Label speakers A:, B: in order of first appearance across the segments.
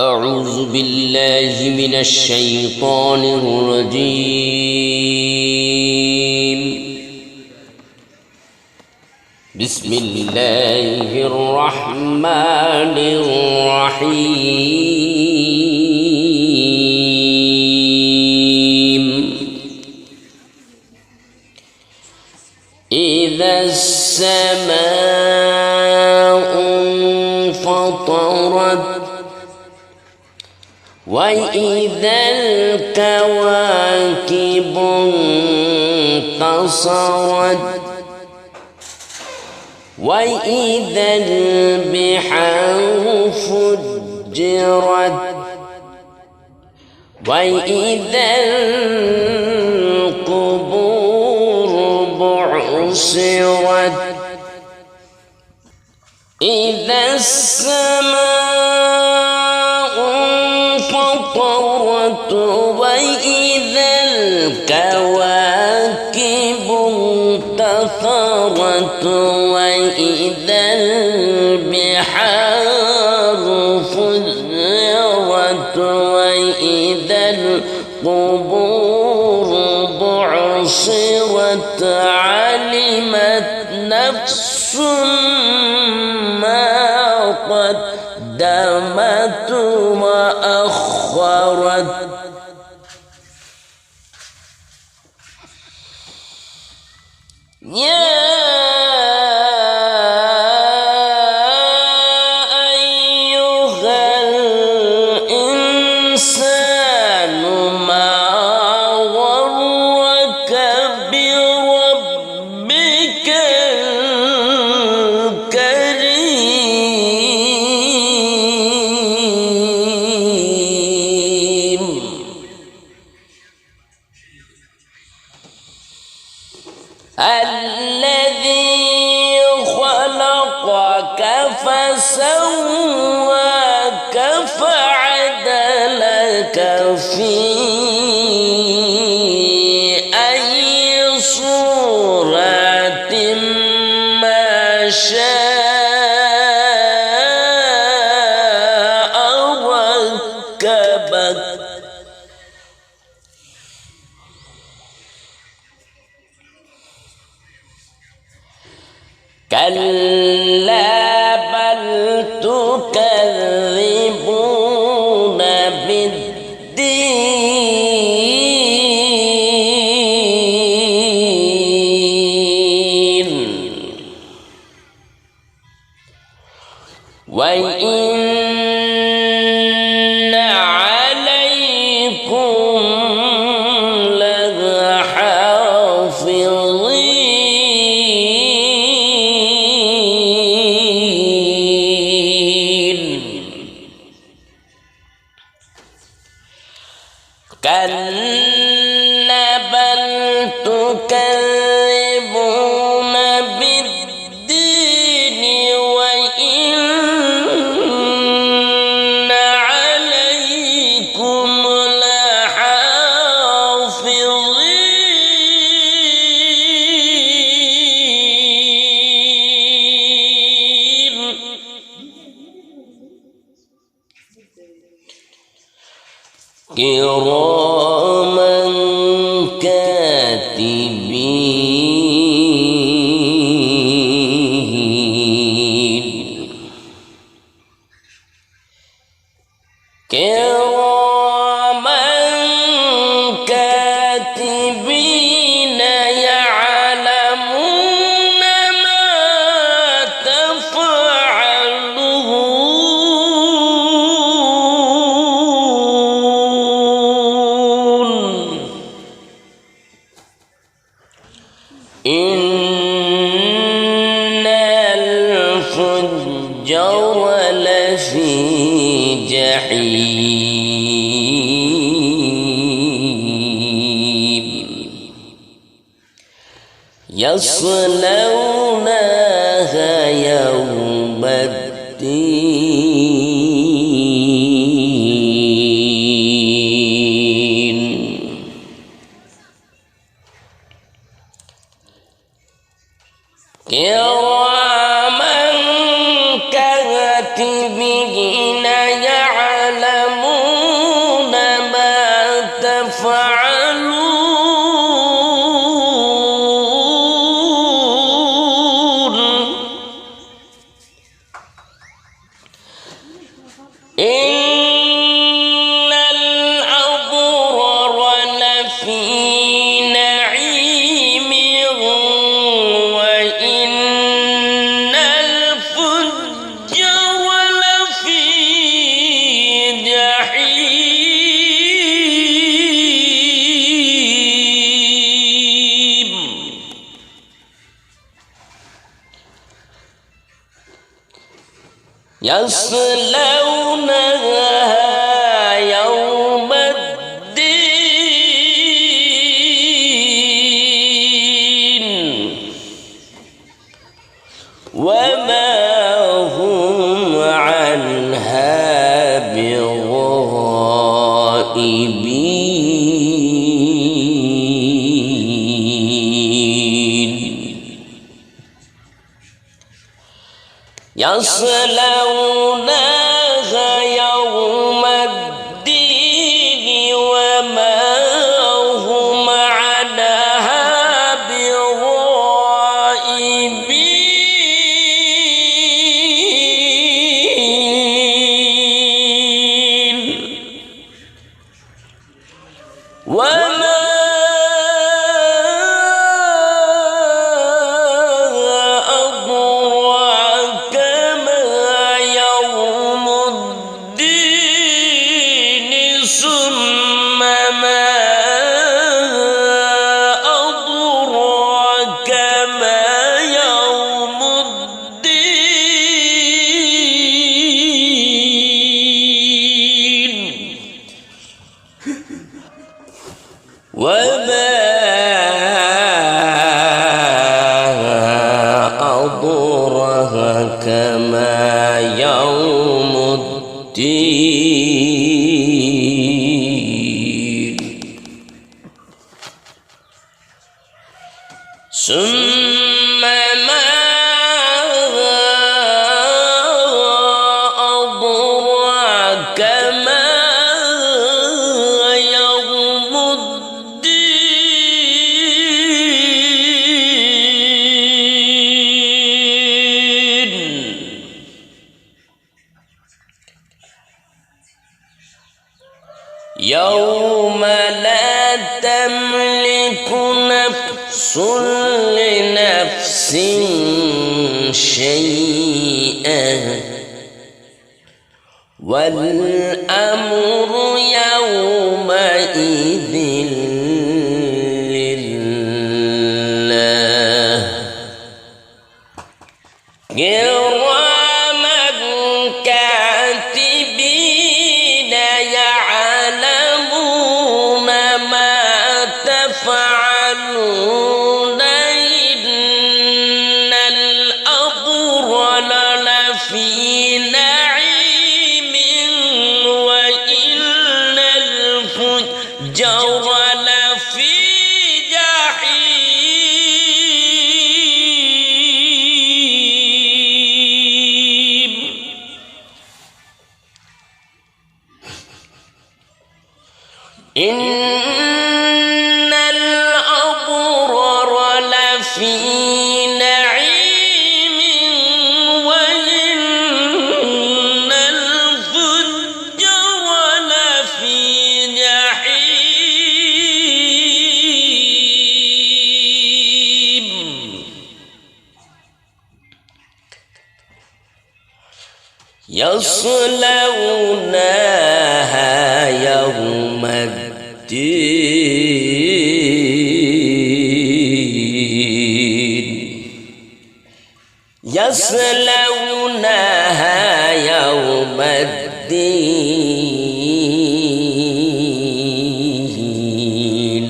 A: أعوذ بالله من الشيطان الرجيم. بسم الله الرحمن الرحيم. إذا السماء انفطرت وإذا الكواكب انتصرت وإذا البحار فجرت وإذا القبور بعثرت إذا السماء انفطرت وإذا الكواكب انتثرت وإذا البحار فجرت وإذا القبور بعثرت علمت نفس ما قدمت وأخرت يا أيها الإنسان ما غرك بربك الكريم الذي خلقك فسواك فعدلك في أي صورة ما شاء ركبك كلا بل تكذبون بالدين وإن عليكم كلا بل تكذبون بالدين وإن عليكم لحافظين كراما كاتبين كراما كاتبين يعلمون ما تفعلون إن الفجار لفي جحيم يصلونها يوم الدين كراما كاتبين يعلمون إن الأبرار لفي نعيم وإن الفجار لفي جحيم يصلونها يوم الدين وما هم عنها بغائبين يصلونها يوم الدين وما هم عنها بغائبين وما أدراك ما يوم الدين ثم ما أدراك ما يوم الدين وما أدراك ما يوم الدين ثم ما أدراك ما يوم الدين يوم لا تملك نفس لنفس شيئا والأمر يومئذ لله كراما كاتبين يعلمون ما تفعلون إن الأبرار لفي نعيم وإن الفجار لفي جحيم إن الأبرار لفي نعيم وإن الفجار لفي جحيم يصلونها يوم الدين يصلونها يوم الدين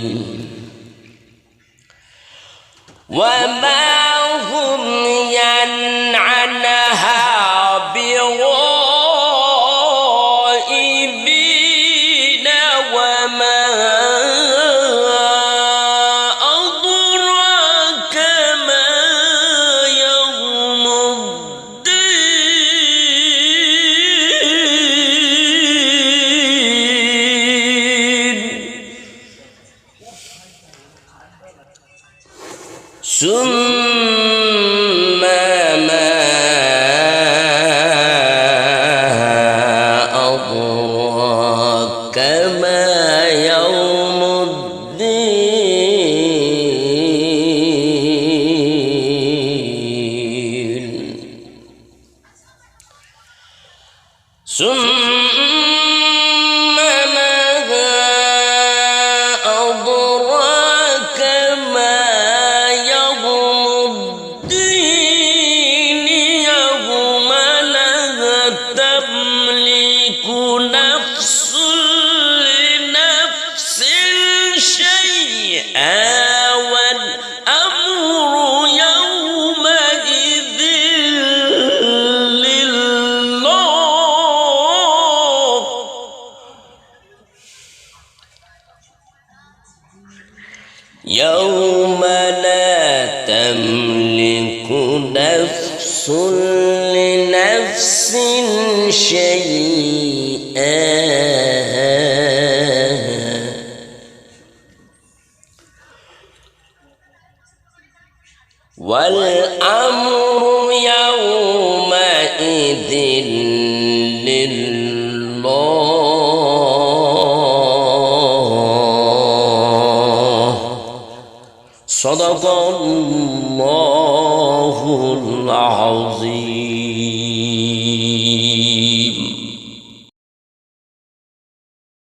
A: وما هم عنها بغائبين وما أدراك ما يوم الدين ما أدراك ما يوم الدين يوم لا تملك نفس لنفس شيئا والأمر يومئذ لله. يوم لا تملك نفس لنفس شيئا والأمر يومئذ لله. صدق الله العظيم.